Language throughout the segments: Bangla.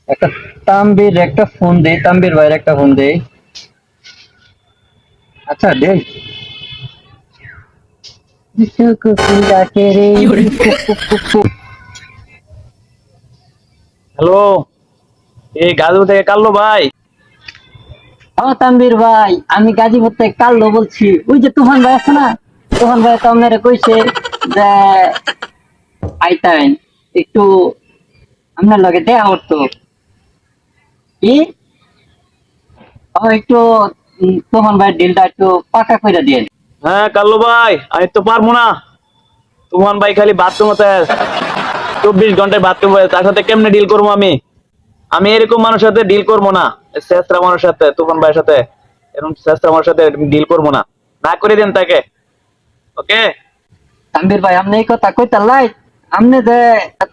একটা তাম্বির একটা ফোন দেই, তাম্বির ভাইয়ের একটা ফোন দেই। আচ্ছা দেই। কুকুর ডাকে রে, cook cook cook cook. Hello, এই গাজীপুর থেকে কাল্লো ভাই। ও তাম্বির ভাই, আমি গাজীপুর থেকে কাল্লো বলছি। ওই যে তুফান ভাই আছে না, তুফান ভাই তো আপনারা কইছে যে আইতাইন একটু আপনার লগে দেখা করতো কি। একটু তুফান ভাইয়ের ডিলটা একটু পাকা করে দিয়ে। হ্যাঁ কাল্লো ভাই, আমি তো পারবো না। তুফান ভাই খালি বাথরুম হতে 24 ঘন্টায় বাথরুম হয়ে, তার সাথে কেমনে ডিল করবো আমি? আমি এরকম মানুষের সাথে ডিল করবো না। শেষরা মানুষের সাথে, তুফান ভাইয়ের সাথে এরকম শেষরা মানুষের সাথে ডিল করবো না। না করে দেন তাকে। ওকে। তাম্বির ভাই আপনি এই কথা কইতে লাই, আপনি যে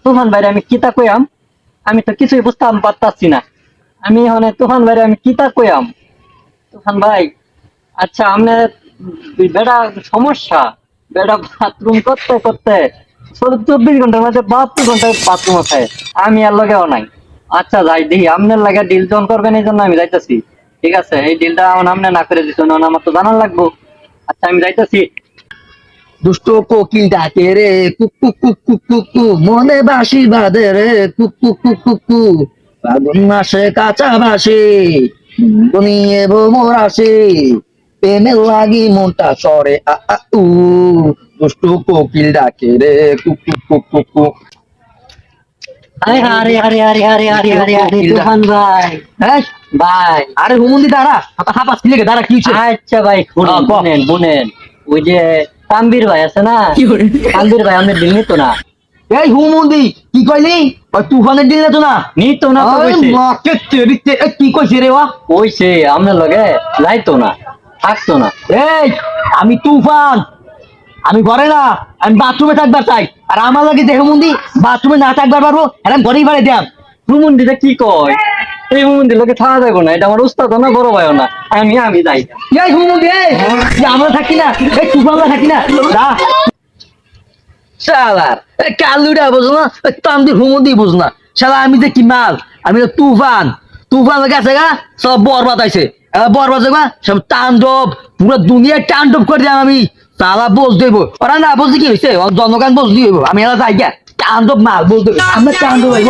তুফান ভাই আমি কিতা কইয়াম, আমি তো কিছুই বুঝতাম পারতাছি না। আমি মানে তুফান ভাই আমি কিতা কইয়াম। তুফান ভাই, আচ্ছা আপনি বেড়া সমস্যা, বেড়া বাথরুম করতে করতে 24 ঘন্টার মধ্যে 72 ঘন্টায় বাথরুম আছে, আমি আর লগেও নাই। আচ্ছা যাই দেখি আপনার লাগে ডিল জন করবেন, এই জন্য আমি যাইতেছি। ঠিক আছে, এই ডিলটা এখন আপনি না করে দিচ্ছেন, আমার তো জানার লাগবো। আচ্ছা আমি যাইতেছি। দুষ্ট কোকিল ডাকে রে, cook cook cook cook cook কু, মনে বাসি বাঁধে রে, কুক কুক কুক কুক কু, ফাগুন মাসে কাঁচা বাসি, দুনিয়ে ভোমর আসি, প্রেমে লাগি মনটা সরে আ আ উ, দুষ্ট কোকিল ডাকে রে, কুক কুক কুক কুক কু। আরে আরে আরে আরে আরে আরে আরে আরে তুফান ভাই, হ্যাঁ, ভাই আরে হুমন্দি দাঁড়া, হাঁপাস কি লেগে দাঁড়া, কি হচ্ছে? আচ্ছা ভাই শুনেন ক। শুনেন শুনেন, ওই যে তাম্বির ভাই আছে না, তাম্বির ভাই আমাদের দিল নিত না। এই হুমন্দি কি কইলি? ওই তুফানের দিন না তো না? নিত না তো ওই কইছে, মাকে তেরিতে, এ কি কইছে রে ওয়া? কইছে আপনার লগে যাইতো না, থাকতো না। এই, আমি তুফান, আমি ঘরে না, আমি বাথরুমে থাকবার চাই। আর আমার লাগে দেখে মন্দি বাথরুমে না থাকবার পারবো, এরকম ঘরেই বাড়ি দিয়াম। রুমন্দিটা কি কয়, এই রুমন্দির লগে থাকা যাবো না, এটা আমার উস্তাদ না, বড় ভাইও না। আমি যাই। এই হুমন্দি, এই যে আমরা থাকি না, এই তুফানরা থাকি না, যা। শালার এই কালুটা বুঝো না, তান্দির হুমন্দি বুঝ না। শালা আমি যে কি মাল, আমি তো তুফান, তুফান গেছে গা, সব বরবাদ আইছে। এবার বরবাদ যাবা সব তাণ্ডব, পুরো দুনিয়া তাণ্ডব করে দিলাম আমি। সালা বোঝ দেব, ওরা না বুঝতে কি হয়েছে, ওর জনগান বোঝ দিব, আমি এলা যাই গা। তাণ্ডব মাল বলতে আমরা তাণ্ডব হইব।